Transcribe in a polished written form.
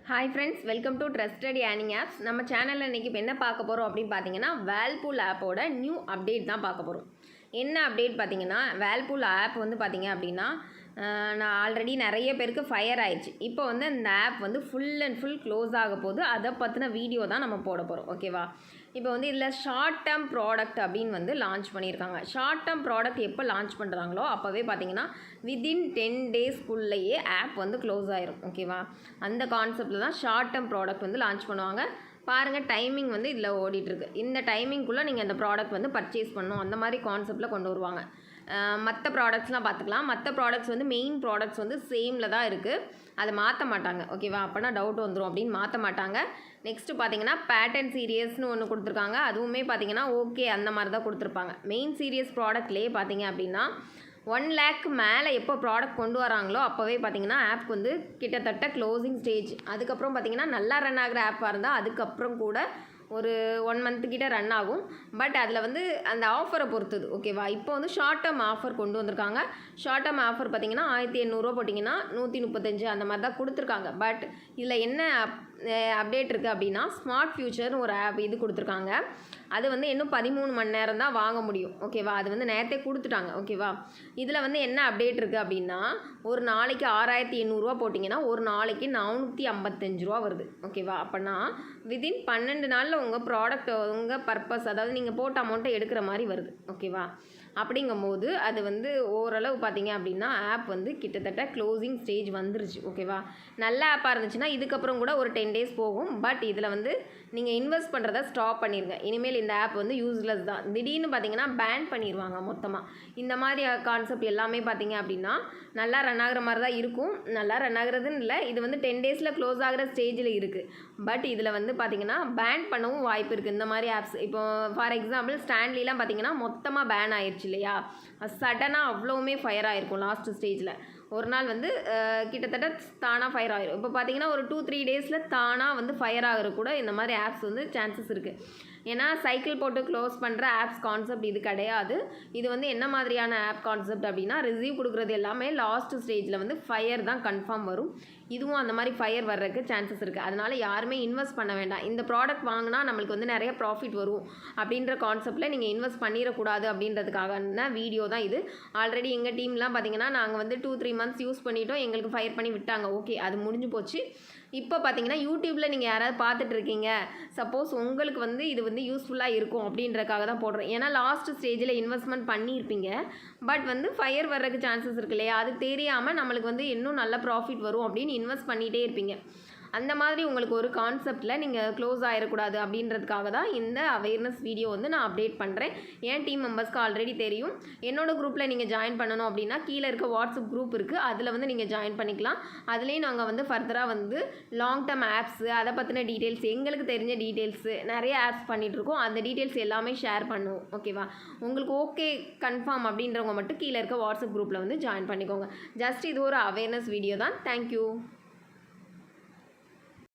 Hi friends, welcome to trusted earning apps. நம்ம சேனலில் இன்றைக்கி இப்போ என்ன பார்க்க போகிறோம் அப்படின்னு பார்த்தீங்கன்னா, வேர்ல்பூல் ஆப்போட நியூ அப்டேட் தான் பார்க்க போகிறோம். என்ன அப்டேட் பார்த்தீங்கன்னா, வேர்ல்பூல் ஆப் வந்து பார்த்தீங்க அப்படின்னா, நான் ஆல்ரெடி நிறைய பேருக்கு ஃபயர் ஆயிடுச்சு. இப்போ வந்து இந்த ஆப் வந்து ஃபுல் அண்ட் ஃபுல் க்ளோஸ் ஆக போகுது. அதை பற்றின வீடியோ தான் நம்ம போட போகிறோம். ஓகேவா? இப்போ வந்து இதில் ஷார்ட் டேர்ம் ப்ராடக்ட் அப்படின்னு வந்து லான்ச் பண்ணியிருக்காங்க. ஷார்ட் டேர்ம் ப்ராடக்ட் எப்போ லான்ச் பண்ணுறாங்களோ அப்போவே பார்த்தீங்கன்னா வித்தின் 10 டேஸ்க்குள்ளேயே ஆப் வந்து க்ளோஸ் ஆயிரும். ஓகேவா? அந்த கான்செப்டில் தான் ஷார்ட் டேர்ம் ப்ராடக்ட் வந்து லான்ச் பண்ணுவாங்க. பாருங்கள், டைமிங் வந்து இதில் ஓடிட்டுருக்கு. இந்த டைமிங்குள்ளே நீங்கள் அந்த ப்ராடக்ட் வந்து பர்ச்சேஸ் பண்ணணும், அந்த மாதிரி கான்செப்டில் கொண்டு வருவாங்க. மற்ற ப்ராடக்ட்ஸ்லாம் பார்த்துக்கலாம். மற்ற ப்ராடக்ட்ஸ் வந்து மெயின் ப்ராடக்ட்ஸ் வந்து சேமில் தான் இருக்குது. அதை மாற்ற மாட்டாங்க. ஓகேவா? அப்போனா டவுட் வந்துடும் அப்படின்னு மாற்ற மாட்டாங்க. நெக்ஸ்ட்டு பார்த்தீங்கன்னா பேட்டர்ன் சீரியஸ்னு ஒன்று கொடுத்துருக்காங்க. அதுவுமே பார்த்தீங்கன்னா ஓகே அந்த மாதிரி தான் கொடுத்துருப்பாங்க. மெயின் சீரியஸ் ப்ராடக்ட்லேயே பார்த்தீங்க அப்படின்னா 1 lakh மேலே எப்போ ப்ராடக்ட் கொண்டு வராங்களோ அப்போவே பார்த்தீங்கன்னா ஆப் வந்து கிட்டத்தட்ட க்ளோசிங் ஸ்டேஜ். அதுக்கப்புறம் பார்த்தீங்கன்னா நல்லா ரன் ஆகிற ஆப்பாக இருந்தால் அதுக்கப்புறம் கூட ஒரு 1 month கிட்ட ரன் ஆகும். பட் அதில் வந்து அந்த ஆஃபரை பொறுத்தது. ஓகேவா? இப்போ வந்து ஷார்ட் டேர்ம் ஆஃபர் கொண்டு வந்திருக்காங்க. ஷார்ட் டேர்ம் ஆஃபர் பார்த்தீங்கன்னா 1800 போட்டிங்கன்னா 135 அந்த மாதிரி தான் கொடுத்துருக்காங்க. பட் இதில் என்ன அப்டேட் இருக்குது அப்படின்னா, ஸ்மார்ட் ஃபியூச்சர்னு ஒரு ஆப் இது கொடுத்துருக்காங்க. அது வந்து இன்னும் 13 மணி நேரம் தான் வாங்க முடியும். ஓகேவா? அது வந்து நேரத்தே கொடுத்துட்டாங்க. ஓகேவா? இதில் வந்து என்ன அப்டேட் இருக்குது அப்படின்னா, ஒரு நாளைக்கு 6800 போட்டிங்கன்னா ஒரு நாளைக்கு 455 வருது. ஓகேவா? அப்போனா வித்தின் 12 நாளில் உங்கள் ப்ராடக்ட் உங்கள் பர்பஸ், அதாவது நீங்கள் போட்ட அமௌண்ட்டை எடுக்கிற மாதிரி வருது. ஓகேவா? அப்படிங்கும்போது அது வந்து ஓரளவு பார்த்தீங்க அப்படின்னா ஆப் வந்து கிட்டத்தட்ட க்ளோசிங் ஸ்டேஜ் வந்துருச்சு. ஓகேவா? நல்ல ஆப்பாக இருந்துச்சுன்னா இதுக்கப்புறம் கூட ஒரு 10 days போகும். பட் இதில் வந்து நீங்கள் இன்வெஸ்ட் பண்ணுறத ஸ்டாப் பண்ணிடுங்க. இனிமேல் இந்த ஆப் வந்து யூஸ்லெஸ் தான். திடீர்னு பார்த்தீங்கன்னா பேன் பண்ணிடுவாங்க மொத்தமாக. இந்த மாதிரி கான்செப்ட் எல்லாமே பார்த்தீங்க அப்படின்னா நல்லா ரன் ஆகிற மாதிரி தான் இருக்கும். நல்லா ரன் ஆகுறதுன்னு இல்லை, இது வந்து 10 days க்ளோஸ் ஆகிற ஸ்டேஜில் இருக்குது. பட் இதில் வந்து பார்த்தீங்கன்னா பேன் பண்ணவும் வாய்ப்பு இருக்குது இந்த மாதிரி ஆப்ஸ். இப்போ ஃபார் எக்ஸாம்பிள் ஸ்டான்லிலாம் பார்த்தீங்கன்னா மொத்தமாக பேன் ஆயிடுச்சு இல்லையா? சடனாக அவ்வளோவுமே ஃபயர் ஆகிருக்கும் லாஸ்ட் ஸ்டேஜில். ஒரு நாள் வந்து கிட்டத்தட்ட தானாக ஃபயர் ஆகிரும். இப்போ பார்த்தீங்கன்னா ஒரு 2-3 days தானாக வந்து ஃபயர் ஆகிற கூட இந்த மாதிரி ஆப்ஸ் வந்து சான்சஸ் இருக்குது. ஏன்னா சைக்கிள் போட்டு க்ளோஸ் பண்ணுற ஆப்ஸ் கான்செப்ட் இது கிடையாது. இது வந்து என்ன மாதிரியான ஆப் கான்செப்ட் அப்படின்னா, ரிசீவ் கொடுக்குறது எல்லாமே லாஸ்ட் ஸ்டேஜில் வந்து ஃபயர் தான் கன்ஃபார்ம் வரும். இதுவும் அந்த மாதிரி ஃபயர் வர்றதுக்கு சான்சஸ் இருக்குது. அதனால் யாருமே இன்வெஸ்ட் பண்ண வேண்டாம். இந்த ப்ராடக்ட் வாங்கினா நம்மளுக்கு வந்து நிறைய ப்ராஃபிட் வரும் அப்படின்ற கான்செப்டில் நீங்கள் இன்வெஸ்ட் பண்ணிடக்கூடாது அப்படின்றதுக்கான வீடியோ தான் இது. ஆல்ரெடி எங்கள் டீம்லாம் பார்த்திங்கன்னா நாங்கள் வந்து 2-3 months யூஸ் பண்ணிட்டோம். எங்களுக்கு ஃபயர் பண்ணி விட்டாங்க. ஓகே, அது முடிஞ்சு போச்சு. இப்போ பார்த்தீங்கன்னா யூடியூப்பில் நீங்கள் யாராவது பார்த்துட்ருக்கீங்க, சப்போஸ் உங்களுக்கு வந்து இது வந்து யூஸ்ஃபுல்லாக இருக்கும் அப்படின்றக்காக தான் போடுறேன். ஏன்னா லாஸ்ட் ஸ்டேஜில் இன்வெஸ்ட்மெண்ட் பண்ணியிருப்பீங்க. பட் வந்து ஃபயர் வர்றதுக்கு சான்சஸ் இருக்கு இல்லையா? அது தெரியாமல் நம்மளுக்கு வந்து இன்னும் நல்ல ப்ராஃபிட் வரும் அப்படின்னு இன்வெஸ்ட் பண்ணிகிட்டே இருப்பீங்க. அந்த மாதிரி உங்களுக்கு ஒரு கான்செப்டில் நீங்கள் க்ளோஸ் ஆகிடக்கூடாது அப்படின்றதுக்காக தான் இந்த அவேர்னஸ் வீடியோ வந்து நான் அப்டேட் பண்ணுறேன். என் டீம் மெம்பர்ஸ்க்கு ஆல்ரெடி தெரியும். என்னோட குரூப்பில் நீங்கள் ஜாயின் பண்ணணும் அப்படின்னா கீழே இருக்க வாட்ஸ்அப் குரூப் இருக்குது, அதில் வந்து நீங்கள் ஜாயின் பண்ணிக்கலாம். அதுலேயும் நாங்கள் வந்து ஃபர்தராக வந்து லாங் டேர்ம் ஆப்ஸு, அதை பற்றின டீட்டெயில்ஸ், எங்களுக்கு தெரிஞ்ச டீட்டெயில்ஸு, நிறைய ஆப்ஸ் பண்ணிகிட்ருக்கோம். அந்த டீட்டெயில்ஸ் எல்லாமே ஷேர் பண்ணுவோம். ஓகேவா? உங்களுக்கு ஓகே கன்ஃபார்ம் அப்படின்றவங்க மட்டும் கீழே இருக்க வாட்ஸ்அப் குரூப்பில் வந்து ஜாயின் பண்ணிக்கோங்க. ஜஸ்ட் இது ஒரு அவேர்னஸ் வீடியோ தான். தேங்க்யூ.